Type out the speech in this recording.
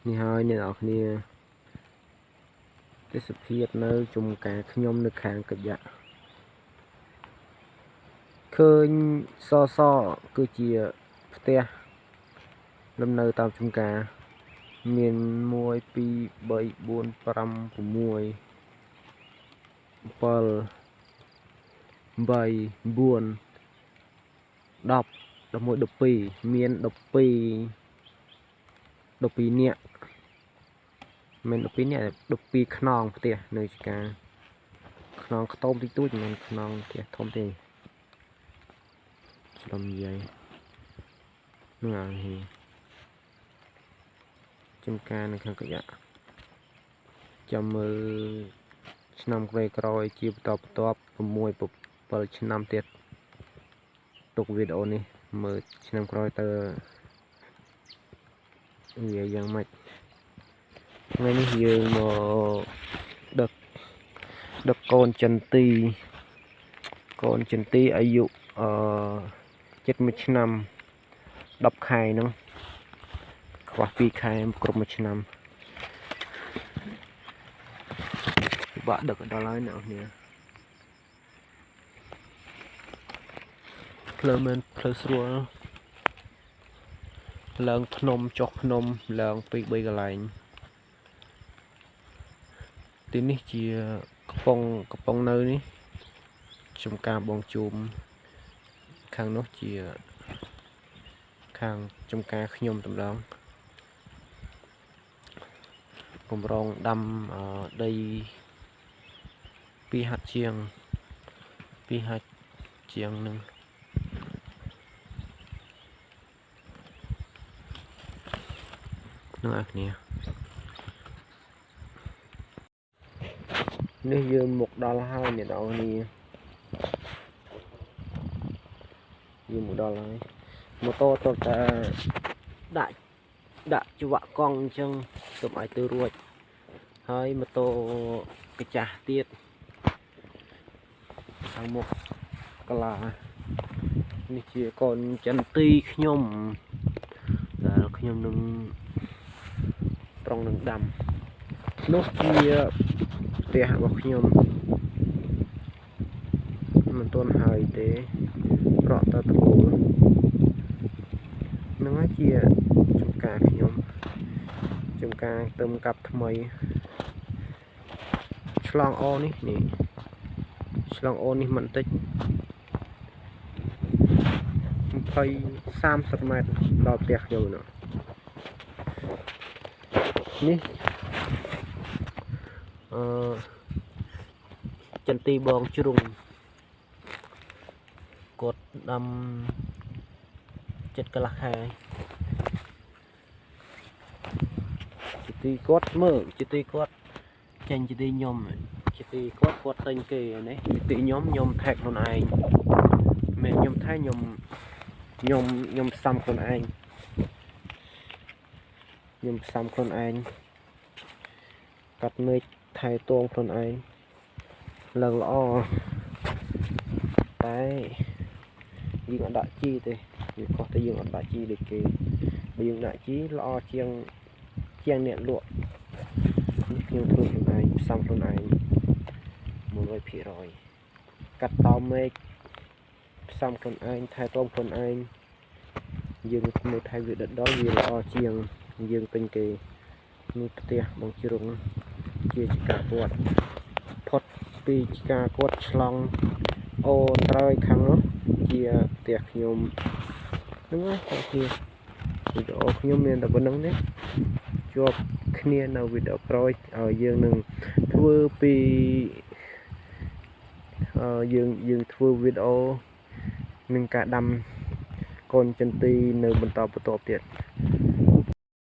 នេះហើយអ្នកនរគ្នាទេសភាពនៅជំការខ្ញុំនៅខាងកញ្ញក់ឃើញសគឺជាផ្ទះលំនៅតាមជំការមាន1 2 3 4 5 6 7 8 9 10 11 12មាន12នាក់មាន12នាក់12ខ្នងផ្ទះនៅចការខ្នងខ្ទមតិចតួចមិនខ្នងផ្ទះធំទេឆ្លំនិយាយនឹងអានេះចំការនៅខាងកញ្ញក់ចាំមើលឆ្នាំក្រោយជាបន្តបន្ទាប់6 7ឆ្នាំទៀតទុកវីដេអូនេះមើលឆ្នាំក្រោយទៅវាយ៉ាងម៉េចថ្ងៃនេះយើងមកដឹកកូនចន្ទីអាយុជិត1ឆ្នាំ10ខែហ្នឹងខ្វះ2ខែគ្រប់1ឆ្នាំបាក់ដឹកដល់ហើយអ្នកនរផ្លូវមិនផ្លូវស្រួលឡើងភ្នំចុះភ្នំឡើង2 3កន្លែងទីនេះជាកំប៉ុងនៅនេះចំការបងជុំខាងនោះជាខាងចំការខ្ញុំតម្ដងកម្រងដាំដី2ហាត់ជាងនឹងនោះអាគ្នានេះយើងមកដល់ហើយអ្នកនរគ្នាយើងមកដល់ហើយម៉ូតូតើតាដាក់ច្វាក់កង់អញ្ចឹងទៅឲ្យទៅរួចហើយម៉ូតូកាចាស់ទៀតខាងមុខកាឡានេះជាកូនចន្ទីខ្ញុំដែលខ្ញុំនឹងប្រងនឹងដាំនោះជាផ្ទះរបស់ខ្ញុំមិនទាន់ហើយទេប្រក់តទៅគោលនឹងជាចំការខ្ញុំចំការទៅកាប់ថ្មីឆ្លងអូនេះឆ្លងអូនេះមិនតិច20-30 ម៉ែត្រដល់ផ្ទះខ្ញុំនេះចន្ទីបងជ្រុងគាត់ដាំចិត្តកន្លះខែចន្ទីគាត់មើលចន្ទីគាត់ចេញចន្ទីខ្ញុំចន្ទីគាត់ទិញគេនេះចន្ទីខ្ញុំថែខ្លួនឯងមិនខ្ញុំថែខ្ញុំផ្សំខ្លួនឯងកាត់មេឃថែតងខ្លួនឯងឡើងល្អតែយើងអត់ដាក់ជីទេវាខុសតែយើងអត់ដាក់ជីដូចគេបើយើងដាក់ជីល្អជាងអ្នកលក់នេះខ្ញុំធ្វើខ្លួនឯងផ្សំខ្លួនឯង 100% កាត់តោមេឃផ្សំខ្លួនឯងថែទាំខ្លួនឯងយើងមើលថែវាដិតដល់វាល្អជាងយើងពេញគេនេះផ្ទះបងជ្រុងជាចការគាត់ផុតពីចការគាត់ឆ្លងអូនត្រើយខាងនោះជាផ្ទះខ្ញុំហ្នឹងហើយវីដេអូខ្ញុំមានតែប៉ុណ្្នឹងទេជួបគ្នានៅវីដេអូក្រោយឲ្យយើងនឹងធ្វើពីយើងធ្វើវីដេអូនឹងការដាំកូនចន្ទីនៅបន្តទៀត